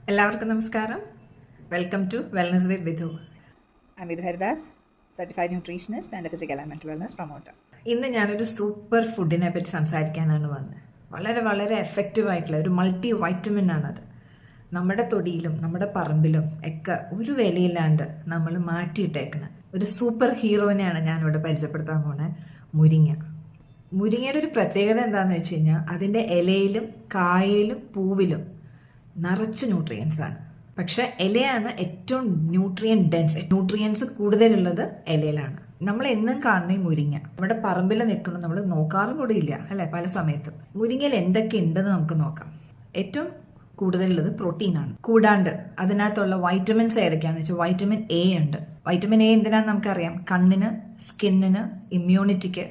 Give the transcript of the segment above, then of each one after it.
എല്ലാവർക്കും നമസ്കാരം. Welcome to wellness with Vidhu. I'm Vidhu Haridas, certified nutritionist and a physical and mental wellness promoter. ഇന്ന് ഞാനൊരു super ഫുഡിനെ പറ്റി സംസാരിക്കാനാണ് വന്നത്. വളരെ വളരെ എഫക്റ്റീവ് ആയിട്ടുള്ള ഒരു മൾട്ടി വൈറ്റമിൻ ആണത്. നമ്മുടെ തൊടിയിലും നമ്മുടെ പറമ്പിലും ഒക്കെ ഒരു വിലയില്ലാണ്ട് നമ്മൾ മാറ്റിയിട്ടേക്കണ ഒരു സൂപ്പർ ഹീറോനെയാണ് ഞാനിവിടെ പരിചയപ്പെടുത്താൻ പോണേ, മുരിങ്ങ. മുരിങ്ങയുടെ ഒരു പ്രത്യേകത എന്താണെന്ന് വെച്ച് കഴിഞ്ഞാൽ അതിൻ്റെ ഇലയിലും കായയിലും പൂവിലും നിറച്ച് ന്യൂട്രിയൻസ് ആണ്. പക്ഷെ ഇലയാണ് ഏറ്റവും ന്യൂട്രിയൻസ് കൂടുതലുള്ളത് ഇലയിലാണ്. നമ്മൾ എന്നും കാണുന്ന ഈ മുരിങ്ങ നമ്മുടെ പറമ്പിൽ നിൽക്കണം, നമ്മൾ നോക്കാറും കൂടി ഇല്ല അല്ലെ. പല സമയത്തും മുരിങ്ങയിൽ എന്തൊക്കെ ഉണ്ടെന്ന് നമുക്ക് നോക്കാം. ഏറ്റവും കൂടുതലുള്ളത് പ്രോട്ടീനാണ്. കൂടാണ്ട് അതിനകത്തുള്ള വൈറ്റമിൻസ് ഏതൊക്കെയാണെന്ന് വെച്ചാൽ വൈറ്റമിൻ എ ഉണ്ട്. വൈറ്റമിൻ എ എന്തിനാന്ന് നമുക്കറിയാം, കണ്ണിന്, സ്കിന്നിന്, ഇമ്മ്യൂണിറ്റിക്ക്.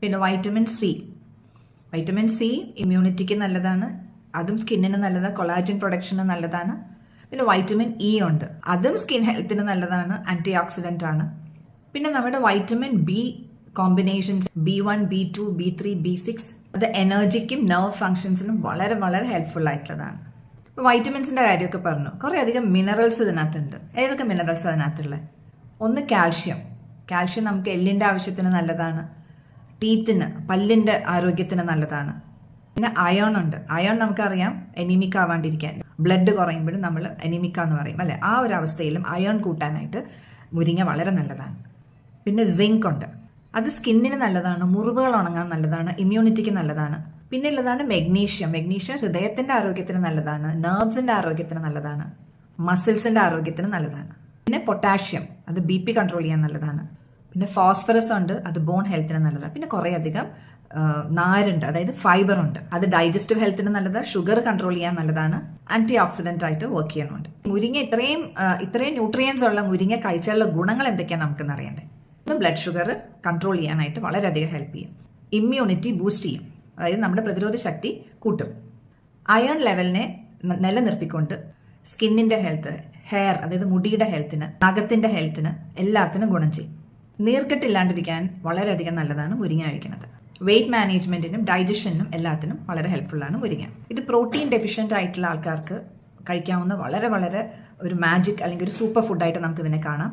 പിന്നെ വൈറ്റമിൻ സി ഇമ്മ്യൂണിറ്റിക്ക് നല്ലതാണ്, അതും സ്കിന്നിന് നല്ലതാണ്, കൊളാജൻ പ്രൊഡക്ഷന് നല്ലതാണ്. പിന്നെ വൈറ്റമിൻ ഇ ഉണ്ട്, അതും സ്കിൻ ഹെൽത്തിന് നല്ലതാണ്, ആന്റി ഓക്സിഡന്റ് ആണ്. പിന്നെ നമ്മുടെ vitamin B combinations B1, B2, B3, B6 അത് എനർജിക്കും നെർവ് ഫങ്ഷൻസിനും വളരെ വളരെ ഹെൽപ്ഫുൾ ആയിട്ടുള്ളതാണ്. ഇപ്പോൾ വൈറ്റമിൻസിന്റെ കാര്യമൊക്കെ പറഞ്ഞു. കുറേ അധികം മിനറൽസ് ഇതിനകത്തുണ്ട്. ഏതൊക്കെ മിനറൽസ് അതിനകത്തുള്ളത്? ഒന്ന് കാൽഷ്യം. കാൽഷ്യം നമുക്ക് എല്ലിന്റെ ആവശ്യത്തിന് നല്ലതാണ്, ടീത്തിന് പല്ലിന്റെ ആരോഗ്യത്തിന് നല്ലതാണ്. പിന്നെ അയോൺ ഉണ്ട്. അയോൺ നമുക്കറിയാം എനിമിക് ആവാണ്ടിരിക്കാൻ, ബ്ലഡ് കുറയുമ്പോഴും നമ്മൾ എനിമിക്ക എന്ന് പറയും അല്ലെ. ആ ഒരു അവസ്ഥയിലും അയോൺ കൂട്ടാനായിട്ട് മുരിങ്ങ വളരെ നല്ലതാണ്. പിന്നെ സിങ്ക് ഉണ്ട്, അത് സ്കിന്നിന് നല്ലതാണ്, മുറിവുകൾ ഉണങ്ങാൻ നല്ലതാണ്, ഇമ്മ്യൂണിറ്റിക്ക് നല്ലതാണ്. പിന്നെ ഉള്ളതാണ് മെഗ്നീഷ്യം. ഹൃദയത്തിന്റെ ആരോഗ്യത്തിന് നല്ലതാണ്, നെർവ്സിന്റെ ആരോഗ്യത്തിന് നല്ലതാണ്, മസിൽസിന്റെ ആരോഗ്യത്തിന് നല്ലതാണ്. പിന്നെ പൊട്ടാഷ്യം, അത് BP കൺട്രോൾ ചെയ്യാൻ നല്ലതാണ്. പിന്നെ ഫോസ്ഫറസ് ഉണ്ട്, അത് ബോൺ ഹെൽത്തിന് നല്ലതാണ്. പിന്നെ കുറേ അധികം നാരുണ്ട്, അതായത് ഫൈബർ ഉണ്ട്, അത് ഡൈജസ്റ്റീവ് ഹെൽത്തിന് നല്ലതാണ്, ഷുഗർ കൺട്രോൾ ചെയ്യാൻ നല്ലതാണ്, ആന്റി ഓക്സിഡന്റ് ആയിട്ട് വർക്ക് ചെയ്യുന്നുണ്ട്. മുരിങ്ങ ഇത്രയും ന്യൂട്രിയൻസ് ഉള്ള മുരിങ്ങ കഴിച്ചാലുള്ള ഗുണങ്ങൾ എന്തൊക്കെയാണ് നമുക്കെന്ന് അറിയണ്ടേ. ബ്ലഡ് ഷുഗർ കൺട്രോൾ ചെയ്യാനായിട്ട് വളരെയധികം ഹെൽപ്പ് ചെയ്യും. ഇമ്മ്യൂണിറ്റി ബൂസ്റ്റ് ചെയ്യും, അതായത് നമ്മുടെ പ്രതിരോധ ശക്തി കൂട്ടും. അയൺ ലെവലിനെ നിലനിർത്തിക്കൊണ്ട് സ്കിന്നിന്റെ ഹെൽത്ത്, ഹെയർ അതായത് മുടിയുടെ ഹെൽത്തിന്, നഖത്തിന്റെ ഹെൽത്തിന് എല്ലാത്തിനും ഗുണം ചെയ്യും. നീർക്കെട്ടില്ലാണ്ടിരിക്കാൻ വളരെയധികം നല്ലതാണ് മുരിങ്ങ കഴിക്കുന്നത്. വെയിറ്റ് മാനേജ്മെന്റിനും ഡൈജഷനും എല്ലാത്തിനും വളരെ ഹെൽപ്ഫുൾ ആണ് മുരിങ്ങ. ഇത് പ്രോട്ടീൻ ഡെഫിഷ്യന്റ് ആയിട്ടുള്ള ആൾക്കാർക്ക് കഴിക്കാവുന്ന വളരെ വളരെ ഒരു മാജിക് അല്ലെങ്കിൽ ഒരു സൂപ്പർ ഫുഡായിട്ട് നമുക്ക് ഇതിനെ കാണാം.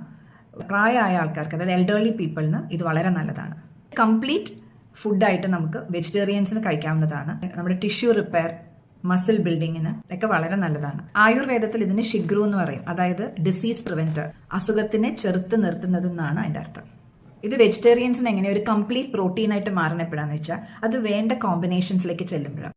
പ്രായമായ ആൾക്കാർക്ക്, അതായത് എൽഡർലി പീപ്പിളിന് ഇത് വളരെ നല്ലതാണ്. കംപ്ലീറ്റ് ഫുഡായിട്ട് നമുക്ക് വെജിറ്റേറിയൻസിന് കഴിക്കാവുന്നതാണ്. നമ്മുടെ ടിഷ്യൂ റിപ്പയർ, മസിൽ ബിൽഡിങ്ങിന് ഒക്കെ വളരെ നല്ലതാണ്. ആയുർവേദത്തിൽ ഇതിന് ഷിഗ്രൂ എന്ന് പറയും, അതായത് ഡിസീസ് പ്രിവെന്റർ, അസുഖത്തിനെ ചെറുത്ത് നിർത്തുന്നതെന്നാണ് അതിന്റെ അർത്ഥം. ഇത് വെജിറ്റേറിയൻസിന് എങ്ങനെ ഒരു കംപ്ലീറ്റ് പ്രോട്ടീൻ ആയിട്ട് മാറണപ്പോഴാന്ന് വെച്ചാൽ അത് വേണ്ട കോമ്പിനേഷൻസിലേക്ക് ചെല്ലുമ്പോഴാണ്.